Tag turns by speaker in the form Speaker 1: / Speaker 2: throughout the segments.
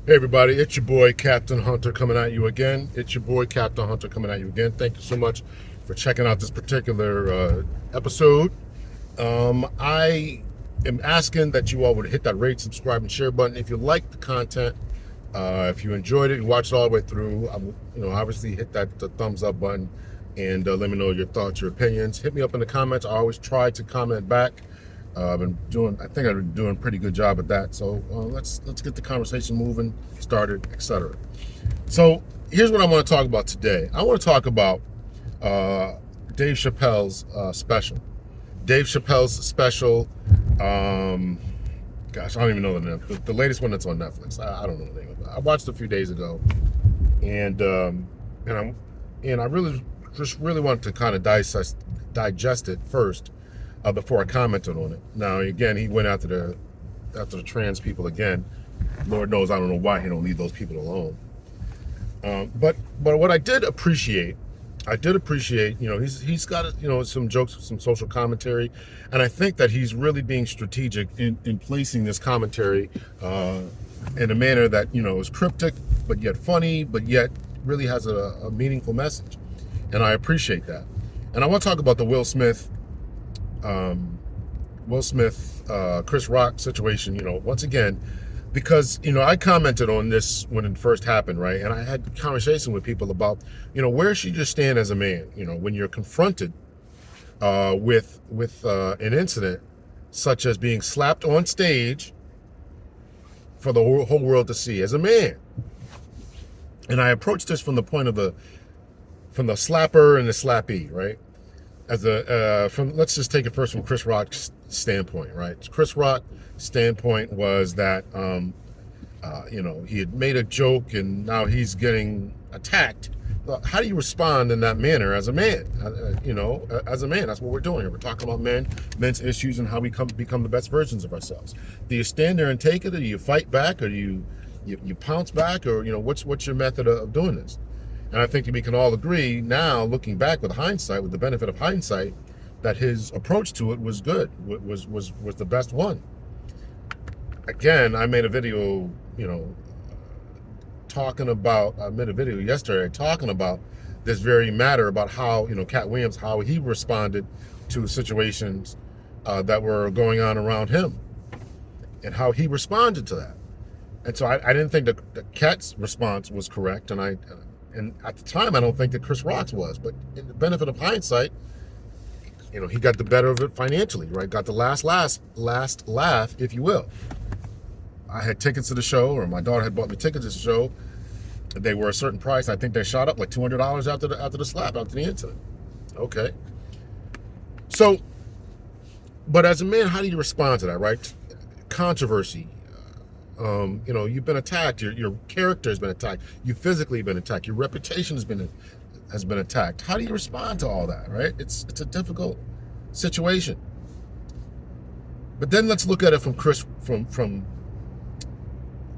Speaker 1: Hey everybody, it's your boy Captain Hunter coming at you again. It's your boy Captain Hunter coming at you again. Thank you so much for checking out this particular episode. I am asking that you all would hit that rate, subscribe, and share button if you like the content. If you enjoyed it, you watched it all the way through. Obviously hit that the thumbs up button and let me know your thoughts, your opinions. Hit me up in the comments. I always try to comment back. I think I've been doing a pretty good job at that. So let's get the conversation moving, started, etc. So here's what I want to talk about today. I want to talk about Dave Chappelle's special. Dave Chappelle's special. Gosh, I don't even know the name. The latest one that's on Netflix. I don't know the name of it. I watched it a few days ago, and I really wanted to kind of digest it first before I commented on it. Now, again, he went after the trans people again. Lord knows I don't know why he don't leave those people alone. But what I did appreciate, he's got some jokes, some social commentary, and I think that he's really being strategic in placing this commentary in a manner that is cryptic, but yet funny, but yet really has a meaningful message, and I appreciate that. And I want to talk about the Will Smith, Chris Rock situation, once again, because, I commented on this when it first happened, right? And I had conversation with people about, where should you stand as a man, when you're confronted with an incident such as being slapped on stage for the whole world to see as a man. And I approached this from the point of the slapper and the slappee, right? Let's just take it first from Chris Rock's standpoint, right? Chris Rock's standpoint was that he had made a joke and now he's getting attacked. How do you respond in that manner as a man? As a man, that's what we're doing here. We're talking about men's issues and how we become the best versions of ourselves. Do you stand there and take it, or do you fight back, or do you pounce back, or what's your method of doing this? And I think we can all agree now, looking back with hindsight, with the benefit of hindsight, that his approach to it was good, was the best one. Again, I made a video, I made a video yesterday talking about this very matter, about how, Cat Williams, how he responded to situations that were going on around him, and how he responded to that. And so I didn't think that Cat's response was correct, and at the time, I don't think that Chris Rock's was. But in the benefit of hindsight, he got the better of it financially, right? Got the last laugh, if you will. I had tickets to the show, or my daughter had bought me tickets to the show. They were a certain price. I think they shot up like $200 after the slap, after the incident. Okay. So, but as a man, how do you respond to that, right? Controversy. You've been attacked. Your character has been attacked. You've physically been attacked. Your reputation has been attacked. How do you respond to all that, right? It's a difficult situation. But then let's look at it from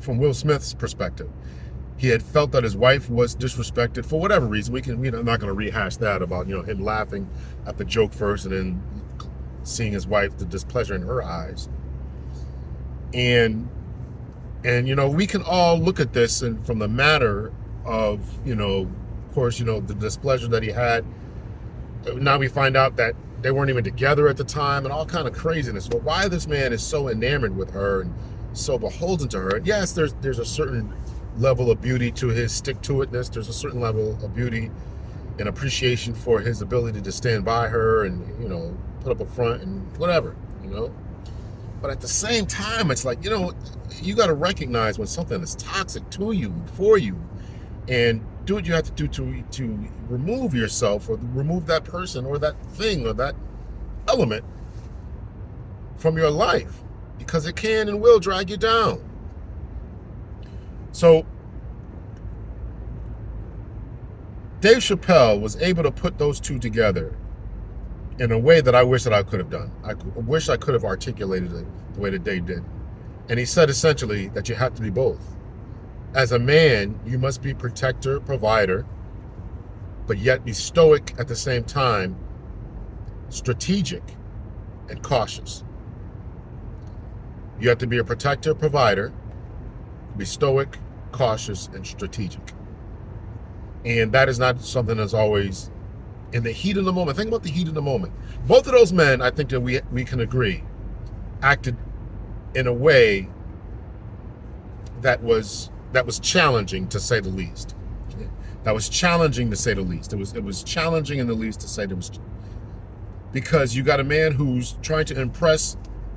Speaker 1: Will Smith's perspective. He had felt that his wife was disrespected for whatever reason. We're not going to rehash that about him laughing at the joke first and then seeing his wife, the displeasure in her eyes, and we can all look at this and from the matter of, of course, the displeasure that he had. Now we find out that they weren't even together at the time, and all kind of craziness. But why this man is so enamored with her and so beholden to her? And yes, there's a certain level of beauty to his stick-to-itness. There's a certain level of beauty and appreciation for his ability to stand by her and, put up a front and whatever, But at the same time, it's like, you got to recognize when something is toxic to you, for you, and do what you have to do to remove yourself, or remove that person or that thing or that element from your life, because it can and will drag you down. So Dave Chappelle was able to put those two together in a way that I wish that I could have done. I wish I could have articulated it the way that Dave did. And he said essentially that you have to be both. As a man, you must be protector, provider, but yet be stoic at the same time, strategic and cautious. You have to be a protector, provider, be stoic, cautious, and strategic. And that is not something that's always in the heat of the moment. Think about the heat of the moment. Both of those men, I think that we can agree, acted in a way that was challenging, to say the least. That was challenging, to say the least. It was challenging in the least, to say there was, because you got a man who's trying to impress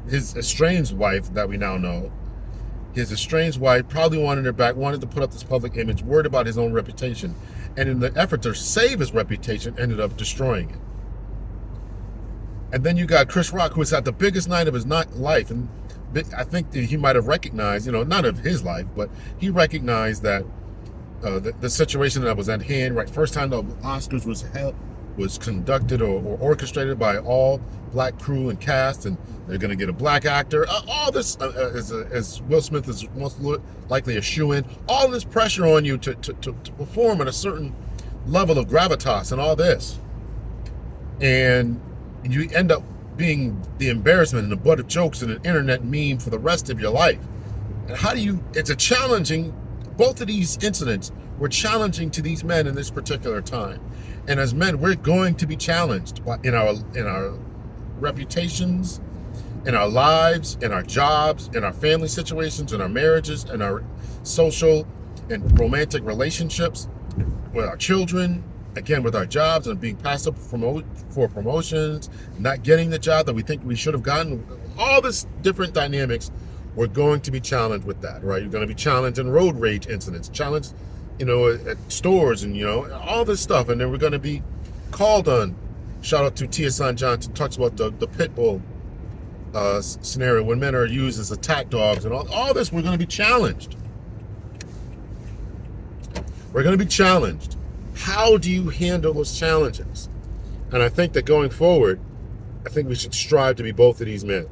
Speaker 1: his estranged wife that we now know. His estranged wife probably wanted her back, wanted to put up this public image, worried about his own reputation, and in the effort to save his reputation, ended up destroying it. And then you got Chris Rock, who was at the biggest night of his life, and I think that he might have recognized, not of his life, but he recognized that the situation that was at hand. Right, first time the Oscars was conducted or orchestrated by all black crew and cast, and they're going to get a black actor. All this, as Will Smith is most likely a shoo-in. All this pressure on you to perform at a certain level of gravitas and all this, and you end up being the embarrassment and the butt of jokes and an internet meme for the rest of your life. And how do you? It's a challenging. Both of these incidents were challenging to these men in this particular time. And as men, we're going to be challenged in our reputations, in our lives, in our jobs, in our family situations, in our marriages, in our social and romantic relationships, with our children, again, with our jobs and being passed up for promotions, not getting the job that we think we should have gotten. All this different dynamics, we're going to be challenged with that, right? You're going to be challenged in road rage incidents, challenged, at stores and, all this stuff. And then we're going to be called on. Shout out to Tia San Johnson, talks about the pit bull scenario when men are used as attack dogs and all this. We're going to be challenged. We're going to be challenged. How do you handle those challenges? And I think that going forward, I think we should strive to be both of these men.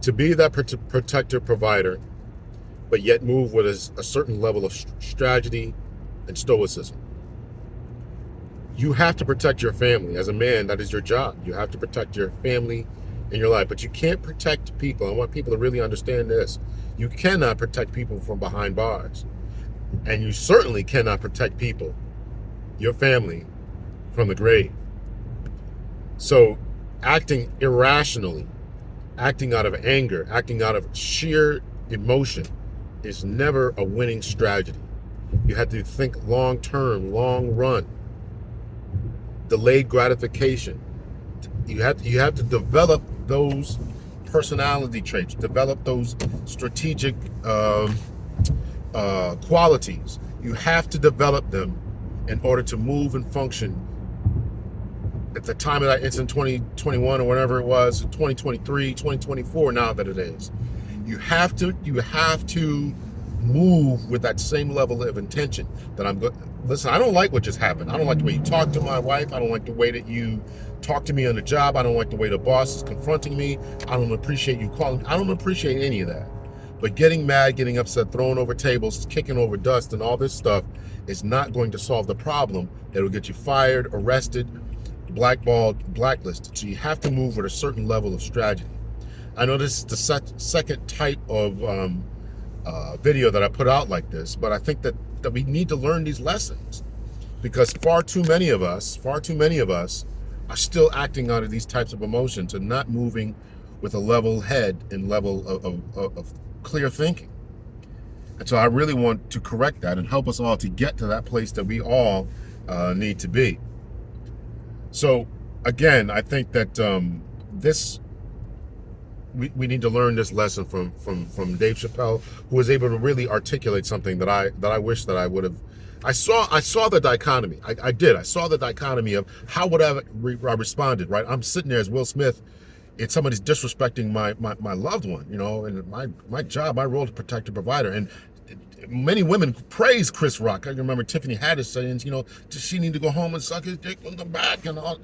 Speaker 1: To be that protector, provider, but yet move with a certain level of strategy and stoicism. You have to protect your family. As a man, that is your job. You have to protect your family and your life. But you can't protect people. I want people to really understand this. You cannot protect people from behind bars. And you certainly cannot protect people, your family, from the grave. So acting irrationally, acting out of anger, acting out of sheer emotion is never a winning strategy. You have to think long term, long run. Delayed gratification. You have to develop those personality traits, develop those strategic qualities. You have to develop them in order to move and function at the time of that incident, 2021 or whatever it was, 2023, 2024 now that it is. You have to move with that same level of intention that I'm good. Listen, I don't like what just happened. I don't like the way you talk to my wife. I don't like the way that you talk to me on the job. I don't like the way the boss is confronting me. I don't appreciate you calling me. I don't appreciate any of that. But getting mad, getting upset, throwing over tables, kicking over dust, and all this stuff is not going to solve the problem. It'll get you fired, arrested, blackballed, blacklisted. So you have to move with a certain level of strategy. I know this is the second type of video that I put out like this, but I think that we need to learn these lessons, because far too many of us are still acting out of these types of emotions and not moving with a level head and level of clear thinking. And so I really want to correct that and help us all to get to that place that we all need to be. So again, I think that we need to learn this lesson from Dave Chappelle, who was able to really articulate something that I wish that I would have. I saw the dichotomy. I did. I saw the dichotomy of how would I responded. Right. I'm sitting there as Will Smith. It's somebody's disrespecting my loved one, and my job, my role to protect and provider. And many women praise Chris Rock. I remember Tiffany Haddish saying, does she need to go home and suck his dick on the back and all?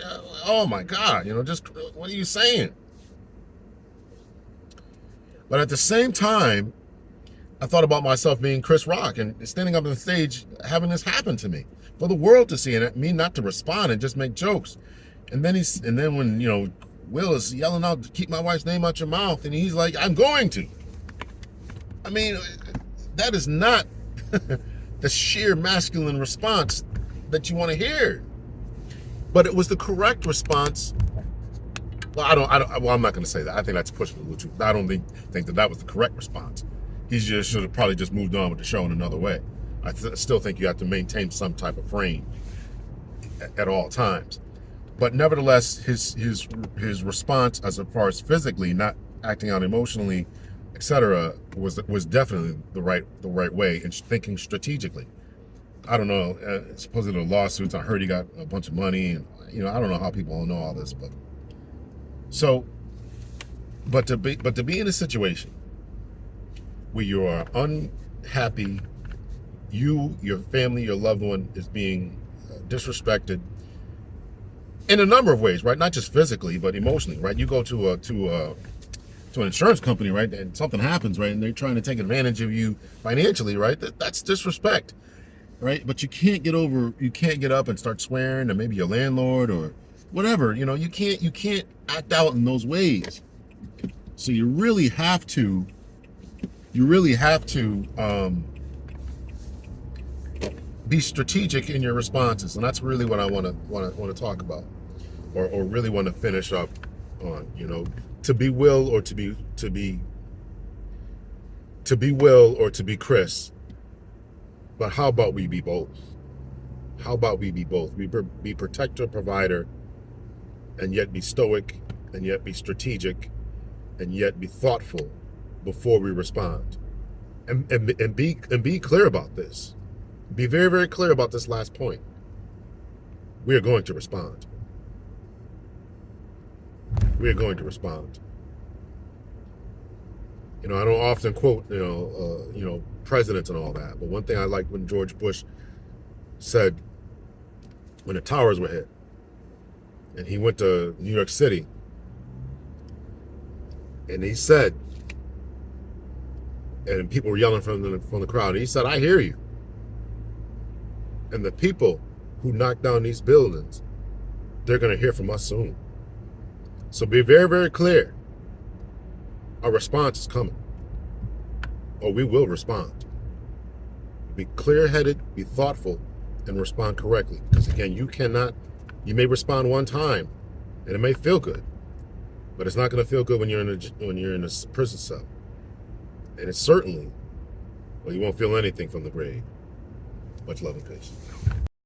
Speaker 1: Oh my God, just what are you saying? But at the same time, I thought about myself being Chris Rock and standing up on the stage, having this happen to me, for the world to see, and me not to respond and just make jokes. And then when Will is yelling out to keep my wife's name out your mouth, and he's like, I'm going to. I mean, that is not the sheer masculine response that you want to hear. But it was the correct response. Well, I'm not going to say that. I think that's pushing a little too. I don't think that was the correct response. He just should have probably just moved on with the show in another way. I still think you have to maintain some type of frame at all times. But nevertheless, his response, as far as physically, not acting out emotionally, etc., was definitely the right way, and thinking strategically. I don't know. Supposedly the lawsuits. I heard he got a bunch of money, and I don't know how people don't know all this, but so, but to be in a situation where you are unhappy, your family, your loved one is being disrespected in a number of ways, right? Not just physically, but emotionally, right? You go to an insurance company, right, and something happens, right, and they're trying to take advantage of you financially, right? That's disrespect, right? But you can't get up and start swearing to maybe your landlord or whatever. You can't act out in those ways. So you really have to be strategic in your responses, and that's really what I want to talk about, or really want to finish up on. To be Will or to be Will or to be Chris. But how about we be both? How about we be both? Be protector, provider, and yet be stoic, and yet be strategic, and yet be thoughtful before we respond, and be clear about this. Be very, very clear about this last point. We are going to respond. We are going to respond. I don't often quote, presidents and all that, but one thing I like when George Bush said when the towers were hit, and he went to New York City, and he said, and people were yelling from the crowd, and he said, "I hear you. And the people who knock down these buildings, they're going to hear from us soon. So be very, very clear. Our response is coming. Or we will respond. Be clear-headed, be thoughtful, and respond correctly. Because again, you may respond one time, and it may feel good, but it's not going to feel good when you're in a prison cell. And it's certainly, you won't feel anything from the grave. Much love and peace.